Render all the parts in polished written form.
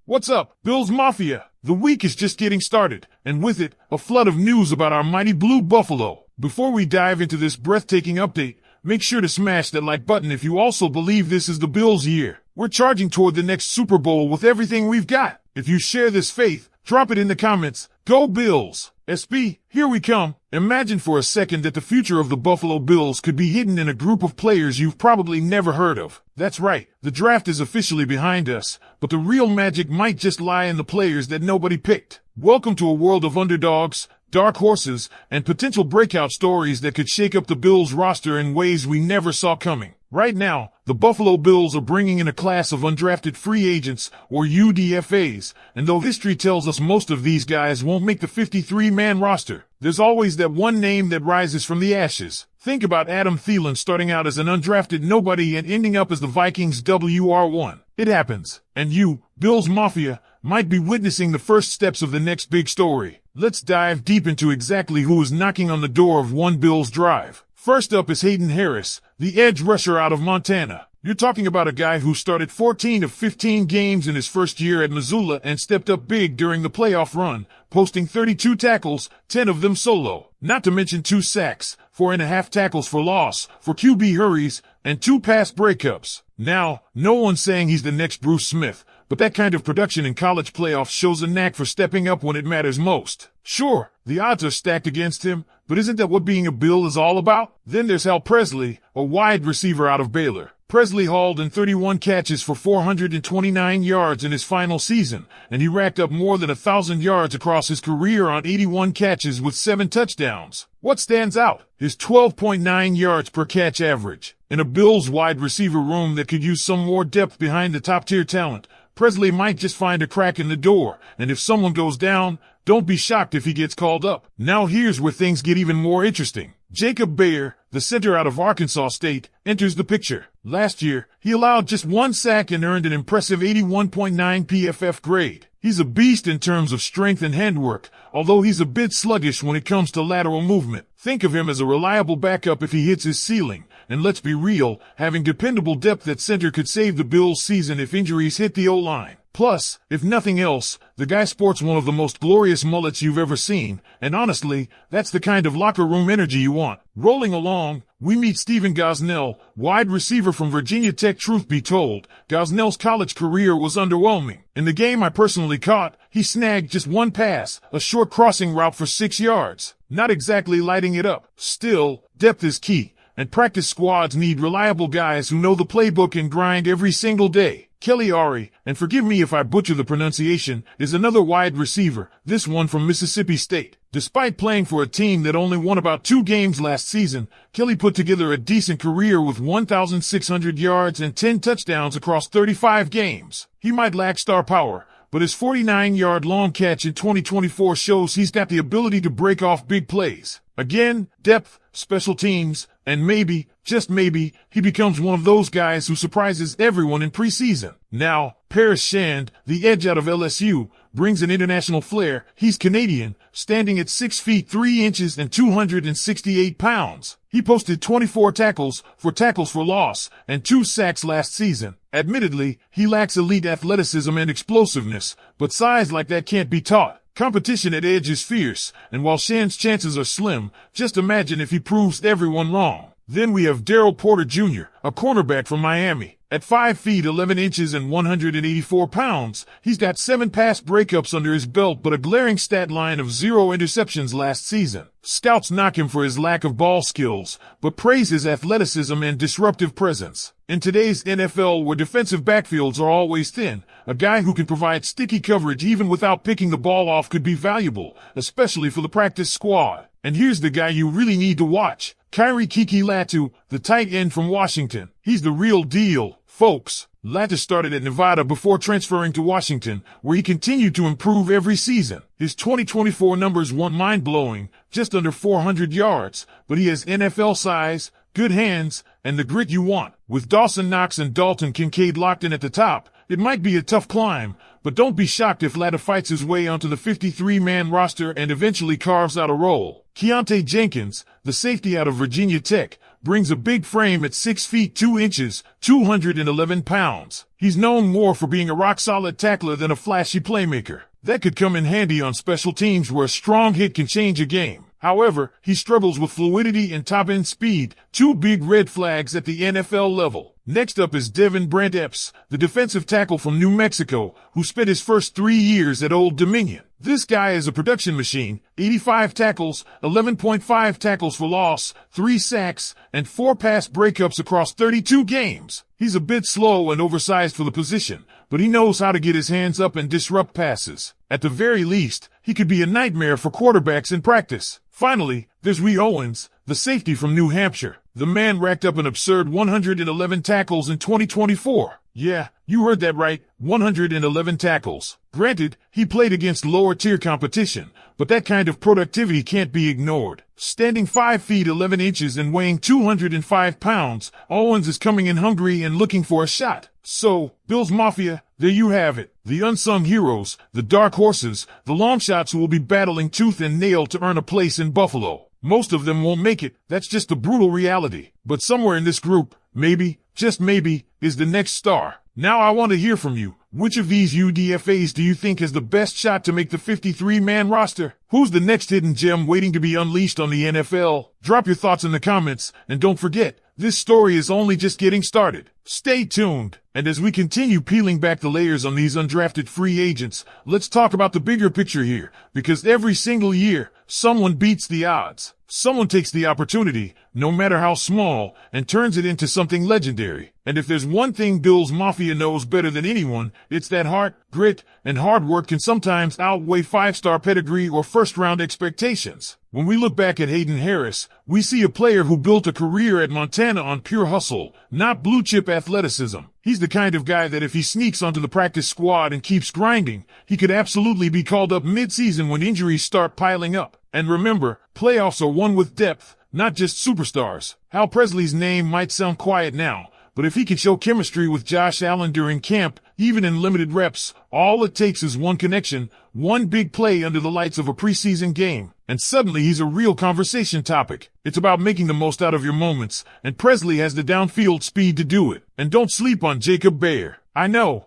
What's up, Bills Mafia? The week is just getting started, and with it, a flood of news about our mighty blue buffalo. Before we dive into this breathtaking update, make sure to smash that like button if you also believe this is the Bills' year. We're charging toward the next Super Bowl with everything we've got. If you share this faith, drop it in the comments. Go Bills! SB, here we come. Imagine for a second that the future of the Buffalo Bills could be hidden in a group of players you've probably never heard of. That's right, the draft is officially behind us, but the real magic might just lie in the players that nobody picked. Welcome to a world of underdogs, dark horses, and potential breakout stories that could shake up the Bills roster in ways we never saw coming. Right now, the Buffalo Bills are bringing in a class of undrafted free agents, or UDFAs, and though history tells us most of these guys won't make the 53-man roster, there's always that one name that rises from the ashes. Think about Adam Thielen starting out as an undrafted nobody and ending up as the Vikings' WR1. It happens. And you, Bills Mafia, might be witnessing the first steps of the next big story. Let's dive deep into exactly who is knocking on the door of one Bills drive. First up is Hayden Harris, the edge rusher out of Montana. You're talking about a guy who started 14 of 15 games in his first year at Missoula and stepped up big during the playoff run, posting 32 tackles, 10 of them solo. Not to mention 2 sacks, 4.5 tackles for loss, for QB hurries, and 2 pass breakups. Now, no one's saying he's the next Bruce Smith, but that kind of production in college playoffs shows a knack for stepping up when it matters most. Sure, the odds are stacked against him, but isn't that what being a Bill is all about? Then there's Hal Presley, a wide receiver out of Baylor. Presley hauled in 31 catches for 429 yards in his final season, and he racked up more than 1,000 yards across his career on 81 catches with 7 touchdowns. What stands out? His 12.9 yards per catch average. In a Bills wide receiver room that could use some more depth behind the top-tier talent, Presley might just find a crack in the door, and if someone goes down, don't be shocked if he gets called up. Now here's where things get even more interesting. Jacob Bayer, the center out of Arkansas State, enters the picture. Last year, he allowed just 1 sack and earned an impressive 81.9 PFF grade. He's a beast in terms of strength and handwork, although he's a bit sluggish when it comes to lateral movement. Think of him as a reliable backup if he hits his ceiling. And let's be real, having dependable depth at center could save the Bills' season if injuries hit the O-line. Plus, if nothing else, the guy sports one of the most glorious mullets you've ever seen, and honestly, that's the kind of locker room energy you want. Rolling along, we meet Stephen Gosnell, wide receiver from Virginia Tech. Truth be told, Gosnell's college career was underwhelming. In the game I personally caught, he snagged just 1 pass, a short crossing route for 6 yards. Not exactly lighting it up. Still, depth is key, and practice squads need reliable guys who know the playbook and grind every single day. Kelly Ari, and forgive me if I butcher the pronunciation, is another wide receiver, this one from Mississippi State. Despite playing for a team that only won about 2 games last season, Kelly put together a decent career with 1,600 yards and 10 touchdowns across 35 games. He might lack star power, but his 49-yard long catch in 2024 shows he's got the ability to break off big plays. Again, depth, special teams, and maybe, just maybe, he becomes one of those guys who surprises everyone in preseason. Now, Paris Shand, the edge out of LSU, brings an international flair. He's Canadian, standing at 6 feet 3 inches and 268 pounds. He posted 24 tackles for loss and 2 sacks last season. Admittedly, he lacks elite athleticism and explosiveness, but size like that can't be taught. Competition at edge is fierce, and while Shan's chances are slim, just imagine if he proves everyone wrong. Then we have Daryl Porter Jr., a cornerback from Miami. At 5 feet 11 inches and 184 pounds, he's got 7 pass breakups under his belt but a glaring stat line of 0 interceptions last season. Scouts knock him for his lack of ball skills, but praise his athleticism and disruptive presence. In today's NFL, where defensive backfields are always thin, a guy who can provide sticky coverage even without picking the ball off could be valuable, especially for the practice squad. And here's the guy you really need to watch. Kyrie Kiki Latu, the tight end from Washington. He's the real deal, folks. Latu started at Nevada before transferring to Washington, where he continued to improve every season. His 2024 numbers weren't mind-blowing, just under 400 yards, but he has NFL size, good hands, and the grit you want. With Dawson Knox and Dalton Kincaid locked in at the top, it might be a tough climb, but don't be shocked if Latu fights his way onto the 53-man roster and eventually carves out a role. Keontae Jenkins, the safety out of Virginia Tech, brings a big frame at 6 feet 2 inches, 211 pounds. He's known more for being a rock-solid tackler than a flashy playmaker. That could come in handy on special teams where a strong hit can change a game. However, he struggles with fluidity and top-end speed, two big red flags at the NFL level. Next up is Devin Brent Epps, the defensive tackle from New Mexico, who spent his first 3 years at Old Dominion. This guy is a production machine, 85 tackles, 11.5 tackles for loss, 3 sacks, and 4 pass breakups across 32 games. He's a bit slow and oversized for the position, but he knows how to get his hands up and disrupt passes. At the very least, he could be a nightmare for quarterbacks in practice. Finally, there's Ree Owens, the safety from New Hampshire. The man racked up an absurd 111 tackles in 2024. Yeah, you heard that right, 111 tackles. Granted, he played against lower-tier competition, but that kind of productivity can't be ignored. Standing 5 feet 11 inches and weighing 205 pounds, Owens is coming in hungry and looking for a shot. So, Bills Mafia, there you have it. The unsung heroes, the dark horses, the long shots who will be battling tooth and nail to earn a place in Buffalo. Most of them won't make it, that's just the brutal reality. But somewhere in this group, maybe, just maybe, is the next star. Now I want to hear from you. Which of these UDFAs do you think has the best shot to make the 53-man roster? Who's the next hidden gem waiting to be unleashed on the NFL? Drop your thoughts in the comments, and don't forget, this story is only just getting started. Stay tuned, and as we continue peeling back the layers on these undrafted free agents, let's talk about the bigger picture here, because every single year, someone beats the odds. Someone takes the opportunity, no matter how small, and turns it into something legendary. And if there's one thing Bills Mafia knows better than anyone, it's that heart, grit, and hard work can sometimes outweigh 5-star pedigree or first-round expectations. When we look back at Hayden Harris, we see a player who built a career at Montana on pure hustle, not blue-chip athleticism. He's the kind of guy that if he sneaks onto the practice squad and keeps grinding, he could absolutely be called up mid-season when injuries start piling up. And remember, playoffs are won with depth, not just superstars. Hal Presley's name might sound quiet now, but if he can show chemistry with Josh Allen during camp, even in limited reps, all it takes is one connection, one big play under the lights of a preseason game, and suddenly he's a real conversation topic. It's about making the most out of your moments, and Presley has the downfield speed to do it. And don't sleep on Jacob Bayer. I know,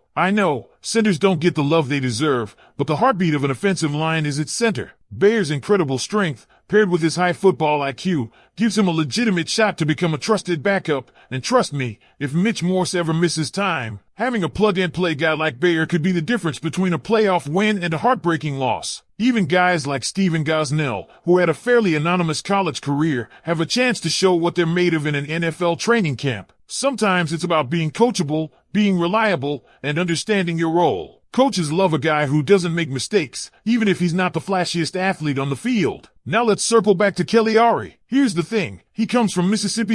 centers don't get the love they deserve, but the heartbeat of an offensive line is its center. Bayer's incredible strength, paired with his high football IQ, gives him a legitimate shot to become a trusted backup, and trust me, if Mitch Morse ever misses time, having a plug-and-play guy like Bayer could be the difference between a playoff win and a heartbreaking loss. Even guys like Steven Gosnell, who had a fairly anonymous college career, have a chance to show what they're made of in an NFL training camp. Sometimes it's about being coachable, being reliable, and understanding your role. Coaches love a guy who doesn't make mistakes, even if he's not the flashiest athlete on the field. Now let's circle back to Kelly Ari. Here's the thing, he comes from Mississippi